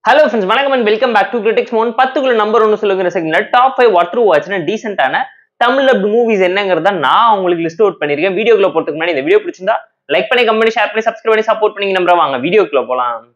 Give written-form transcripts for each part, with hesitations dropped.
Hello friends, வணக்கம் and welcome back to Critics Mode. 10க்குள்ள number 1 சொல்லுங்கிற செக்மென்ட்ல டாப் 5 வாட் த்ரூ வாட்ச்னா டீசென்ட்டான தமிழ் டப்டு மூவிஸ் என்னங்கறத நான் உங்களுக்கு லிஸ்ட் அவுட் பண்ணிருக்கேன். வீடியோக்குள்ள போறதுக்கு முன்னாடி இந்த வீடியோ பிடிச்சிருந்தா லைக் பண்ணி, கமெண்ட் பண்ணி, ஷேர் பண்ணி, சப்ஸ்கிரைப் பண்ணி சப்போர்ட் பண்ணி நம்புறேன். வாங்க வீடியோக்குள்ள போலாம்.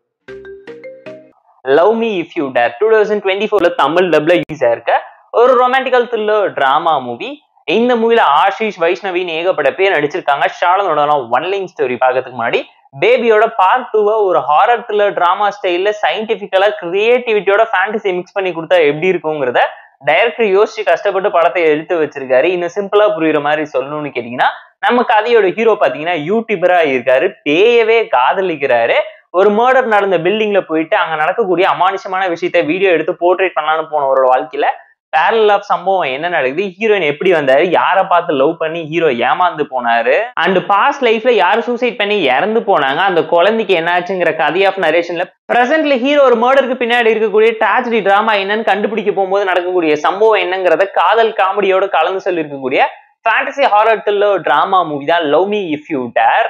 Love Me If You Dare 2024ல தமிழ் டப்ல ரிலீஸ் ஆயிருக்க ஒரு ரொமான்டிக்கல் த்ரில்லர் டிராமா மூவி. இந்த மூவில ஆஷிஷ், வைஷ்ணவின்னு ஏகப்பட்ட பேர் நடிச்சிருக்காங்க. ஷாலனோட ஒன் லைன் ஸ்டோரி பார்க்கறதுக்கு முன்னாடி பேபியோட பார்ட் 2 ஒரு ஹாரர் த்ரில்லர் டிராமா ஸ்டைல்ல சயின்டிபிக்கலா கிரியேட்டிவிட்டியோட ஃபேண்டசி மிக்ஸ் பண்ணி கொடுத்தா எப்படி இருக்குங்கிறத டைரக்டர் யோசிச்சு கஷ்டப்பட்டு படத்தை எடுத்து வச்சிருக்காரு. இன்னும் சிம்பிளா புரியுற மாதிரி சொல்லணும்னு கேட்டீங்கன்னா, நம்ம கதையோட ஹீரோ பாத்தீங்கன்னா யூடியூபரா இருக்காரு. பேயவே காதலிக்கிறாரு. ஒரு மர்டர் நடந்த பில்டிங்ல போயிட்டு அங்க நடக்கக்கூடிய அமானுஷமான விஷயத்த வீடியோ எடுத்து போர்ட்ரேட் பண்ணலான்னு போனவரோட வாழ்க்கையில பேரல் ஆஃப் சம்பவம் என்ன நடக்குது, ஹீரோயின் எப்படி வந்தாரு, யாரை பார்த்து லவ் பண்ணி ஹீரோ ஏமாந்து போனாரு, அண்ட் பாஸ்ட் லைஃப்ல யாரு சூசைட் பண்ணி இறந்து போனாங்க, அந்த குழந்தைக்கு என்னாச்சுங்கிற கதை ஆஃப் நரேஷன்ல பிரசன்ட்ல ஹீரோ ஒரு மர்டருக்கு பின்னாடி இருக்கக்கூடிய ட்ராஜடி டிராமா என்னன்னு கண்டுபிடிக்க போகும்போது நடக்கக்கூடிய சம்பவம் என்னங்கிறத காதல் காமெடியோட கலந்து சொல்லி இருக்கக்கூடிய fantasy horror thriller drama movie தான் love me if you dare.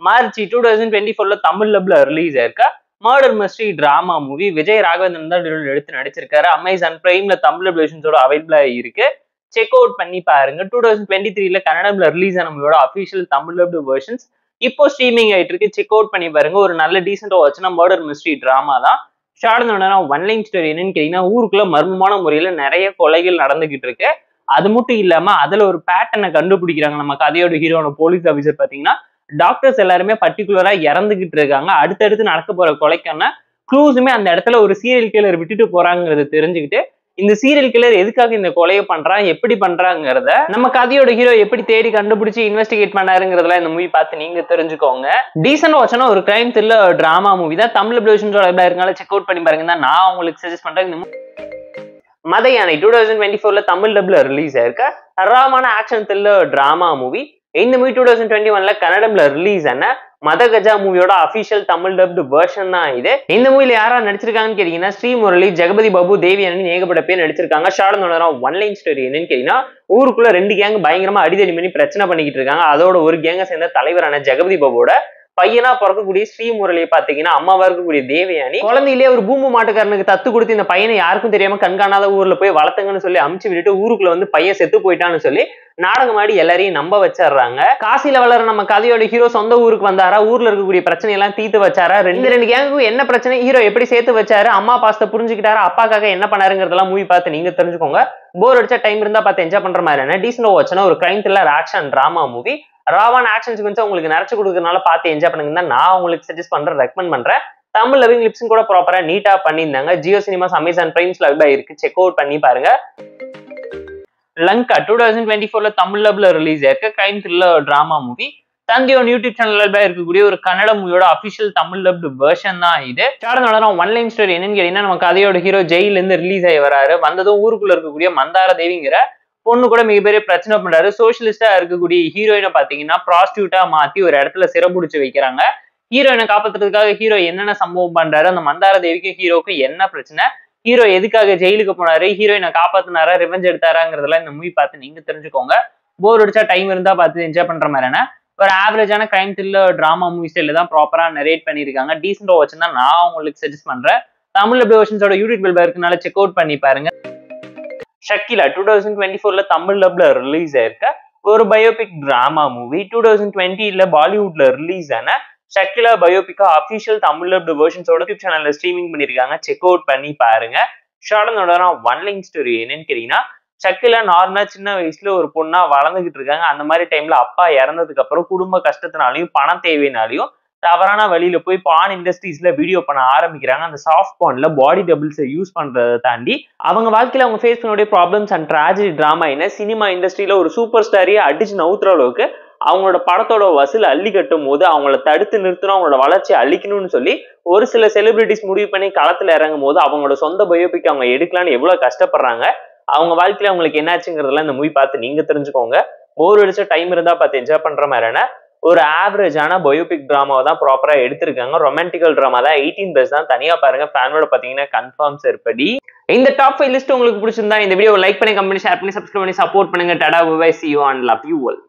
March 2024ல தமிழ் டப்ல ரிலீஸ் ஆயிருக்க murder mystery drama movie. Vijay Raghavendran தான் எடுத்து நடிச்சிருக்காரு. அமேசான் பிரைம்ல தமிழ் டப்லேஷன்ஸோட அவைலபிளா இருக்கு. செக் அவுட் பண்ணி பாருங்க. 2023ல கன்னடம்ல ரிலீஸ் ஆன மூவியோட அபிஷியல் தமிழ் டப்டு வெர்ஷன்ஸ் இப்போ ஸ்ட்ரீமிங் ஆயிட்டு இருக்கு. செக் அவுட் பண்ணி பாருங்க. ஒரு நல்ல டீசென்டா வாட்ச்னா மர்டர் மிஸ்ட்ரி டிராமா தான். ஷார்ட்னோட ஒன் லைன் ஸ்டோரி என்னன்னு கேட்டீங்கன்னா, ஊருக்குள்ள மர்மமான முறையில நிறைய கொலைகள் நடந்துகிட்டு இருக்கு. அது மட்டும் இல்லாம அதுல ஒரு பேட்டர்னை கண்டுபிடிக்கிறாங்க. நம்ம கதையோட ஹீரோன போலீஸ் ஆபீசர் பாத்தீங்கன்னா, டாக்டர்ஸ் எல்லாருமே பர்டிகுலரா இறந்துகிட்டு இருக்காங்க. அடுத்தடுத்து நடக்க போற கொலைக்கான க்ளூஸுமே அந்த இடத்துல ஒரு சீரியல் கில்லர் விட்டுட்டு போறாங்கிறத தெரிஞ்சுக்கிட்டு, இந்த சீரியல் கில்லர் எதுக்காக இந்த கொலையை பண்றான், எப்படி பண்றாங்கிறத நம்ம கதையோட ஹீரோ எப்படி தேடி கண்டுபிடிச்சு இன்வெஸ்டிகேட் பண்ணாருங்கிறதுல இந்த மூவி பார்த்து நீங்க தெரிஞ்சுக்கோங்க. டீசென்ட் வாட்ச்னா ஒரு கிரைம் த்ரில்லர் டிராமா மூவி தான். தமிழ் டப்லேஷன்ஸோட இருக்கனால செக் அவுட் பண்ணி பாருங்க தான் நான் உங்களுக்கு சஜஸ்ட் பண்றேன். இந்த மதயானை 2024ல தமிழ் டப்ல ரிலீஸ் ஆயிருக்க தரமான ஆக்ஷன் த்ரில்லர் டிராமா மூவி. இந்த மூவி 2021ல கன்னடம்ல ரிலீஸ் ஆன மதகஜா மூவியோட அபிஷியல் தமிழ் டப்டு வெர்ஷன் தான் இது. இந்த மூவில யாரா நடிச்சிருக்காங்கன்னு கேட்டீங்கன்னா, ஸ்ரீமுரளி, ஜெகபதி பாபு, தேவியானி ஏகப்பட்ட பேர் நடிச்சிருக்காங்க. ஷார்ட்னோட ஒன் லைன் ஸ்டோரி என்னன்னு கேட்டீங்கன்னா, ஊருக்குள்ள 2 கேங் பயங்கரமா அடிதடி பண்ணி பிரச்சனை பண்ணிக்கிட்டு இருக்காங்க. அதோட ஒரு கேங்க சேர்ந்த தலைவரான ஜெகபதி பாபுவோட பையனா பிறக்கக்கூடிய ஸ்ரீமுரளியை பாத்தீங்கன்னா, அம்மாவா இருக்கக்கூடிய தேவயானி குழந்தையிலேயே ஒரு பூம்பு மாட்டுக்காரனுக்கு தத்து கொடுத்து இந்த பையனை யாருக்கும் தெரியாம கண்காணாத ஊர்ல போய் வளர்த்துங்கன்னு சொல்லி அமுச்சு விட்டுட்டு ஊருக்குள்ள வந்து பையன் செத்து போயிட்டான்னு சொல்லி நாடகமாடி எல்லாரையும் நம்ப வச்சிடுறாங்க. காசில வளர நம்ம கதையோட ஹீரோ சொந்த ஊருக்கு வந்தாரா, ஊர்ல இருக்கக்கூடிய பிரச்சனை எல்லாம் தீர்த்து வச்சாரா, ரெண்டு கேங்குக்கும் என்ன பிரச்சனை, ஹீரோ எப்படி சேர்த்து வச்சாரு, அம்மா பாசத்தை புரிஞ்சுக்கிட்டாரா, அப்பாக்காக என்ன பண்ணாருங்கிறதெல்லாம் மூவி பார்த்து நீங்க தெரிஞ்சுக்கோங்க. போர் அடிச்சா டைம் இருந்தா பார்த்து என்ஜாய் பண்ற மாதிரி டீசென்ட் வாட்ச்னா ஒரு crime thriller action drama movie. ராவான ஆக்ஷன் சீக்வென்ஸ் உங்களுக்கு நிறைச்சு கொடுக்கறதுனால பார்த்து என்ஜாய் பண்ணுங்க. நான் உங்களுக்கு சஜஸ்ட் பண்றேன், ரெக்கமெண்ட் பண்றேன். தமிழ் லவிங் லிப்ஸும் கூட ப்ராப்பரா நீட்டா பண்ணியிருந்தாங்க. ஜியோ சினிமாஸ், அமேசான் பிரைம்ஸ்ல இருக்கு. செக் அவுட் பண்ணி பாருங்க. லங்கா 2024ல தமிழ் டப்ல ரிலீஸ் ஆயிருக்க கிரைம் த்ரில்லர் டிராமா மூவி. தந்தியோன் யூடியூப் சேனல்ல இருக்கக்கூடிய ஒரு கன்னட மூவியோட அபிஷியல் தமிழ் டப்டு வெர்ஷன் தான் இது. ஷார்ட்னோட ஒன் லைன் ஸ்டோரி என்னன்னு கேட்டீங்கன்னா, நம்ம கதையோட ஹீரோ ஜெயில இருந்து ரிலீஸ் ஆகி வராரு. வந்ததும் ஊருக்குள்ள இருக்கக்கூடிய மந்தார தேவிங்கிற பொண்ணு கூட மிகப்பெரிய பிரச்சனை பண்றாரு. சோசியலிஸ்டா இருக்கக்கூடிய ஹீரோயினை பாத்தீங்கன்னா ப்ராஸ்டியூட்டா மாத்தி ஒரு இடத்துல சிறப்புடிச்சு வைக்கிறாங்க. ஹீரோயினை காப்பாத்துறதுக்காக ஹீரோ என்னென்ன சம்பவம் பண்றாரு, அந்த மந்தார தேவிக்கு ஹீரோக்கு என்ன பிரச்சனை, ஹீரோ எதுக்காக ஜெயிலுக்கு போனாரு, ஹீரோயினை காப்பாத்தினாரா, ரிவெஞ்ச் எடுத்தாராங்கிறதெல்லாம் இந்த மூவி பார்த்து நீங்க தெரிஞ்சுக்கோங்க. போர் அடிச்சா டைம் இருந்தா பார்த்து என்ஜாய் பண்ற மாதிரியான ஒரு ஆவரேஜான கிரைம் த்ரில்லர் டிராமா மூவி ஸ்டைல தான் ப்ராப்பரா நரேட் பண்ணிருக்காங்க. டீசென்ட் வாட்ச் தான் நான் உங்களுக்கு சஜஸ்ட் பண்றேன். தமிழ் டப்லேஷன்ஸோட யூடியூப் பெல் இருக்கனால செக் அவுட் பண்ணி பாருங்க. ஷக்கிலா 2024ல தமிழ் டப்ல ரிலீஸ் ஆயிருக்க ஒரு பயோபிக் டிராமா மூவி. 2020ல பாலிவுட்ல ரிலீஸ் ஆன ஷக்கிலா பயோபிக்கா அபிஷியல் தமிழ் டப்டு வெர்ஷன்ஸோட யூடியூப் சேனல்ல ஸ்ட்ரீமிங் பண்ணிருக்காங்க. செக் அவுட் பண்ணி பாருங்க. ஷார்ட்னோட ஒன் லைன் ஸ்டோரி என்னன்னு கேட்டீங்கன்னா, ஷக்கிலா நார்மலா சின்ன வயசுல ஒரு பொண்ணா வளர்ந்துகிட்டு இருக்காங்க. அந்த மாதிரி டைம்ல அப்பா இறந்ததுக்கு அப்புறம் குடும்ப கஷ்டத்தினாலையும் பண தேவையினாலையும் தவறான வழியில போய் பான் இண்டஸ்ட்ரீஸ்ல வீடியோ பண்ண ஆரம்பிக்கிறாங்க. அந்த சாஃப்ட் பான்ல பாடி டபுள்ஸ் யூஸ் பண்றதை தாண்டி அவங்க வாழ்க்கையில அவங்க ஃபேஸ் பண்ணக்கூடிய ப்ராப்ளம்ஸ் அண்ட் ட்ராஜடி டிராமா என்ன, சினிமா இண்டஸ்ட்ரியில ஒரு சூப்பர் ஸ்டாரையே அடிச்சு நவுத்துற அளவுக்கு அவங்களோட படத்தோட வசூல் அள்ளி கட்டும் போது அவங்கள தடுத்து நிறுத்தணும், அவங்களோட வளர்ச்சியை அழிக்கணும்னு சொல்லி ஒரு சில செலிபிரிட்டிஸ் முடிவு பண்ணி களத்துல இறங்கும் போது அவங்களோட சொந்த பயோபிக் அவங்க எடுக்கலான்னு எவ்வளவு கஷ்டப்படுறாங்க, அவங்க வாழ்க்கையில அவங்களுக்கு என்னாச்சுங்கிறதெல்லாம் இந்த மூவி பார்த்து நீங்க தெரிஞ்சுக்கோங்க. போர் அடிச்ச டைம் இருந்தா பார்த்து என்ஜாய் பண்ற மாதிரியான ஒரு ஆவரேஜான பயோபிக் டிராமாவை தான் ப்ராப்பரா எடுத்திருக்காங்க. ரொமான்டிக்கல் டிராமா தான். 18+ தான். தனியா பாருங்க. ஃபேனோட பாத்தீங்கன்னா கன்ஃபார்ம்ஸ் இருப்படி. இந்த டாப் 5 லிஸ்ட் உங்களுக்கு பிடிச்சிருந்தா இந்த வீடியோ லைக் பண்ணி, கமெண்ட், ஷேர் பண்ணி, சப்ஸ்கிரைப் பண்ணி சப்போர்ட் பண்ணுங்க. Tata, bye bye, see you and love you all.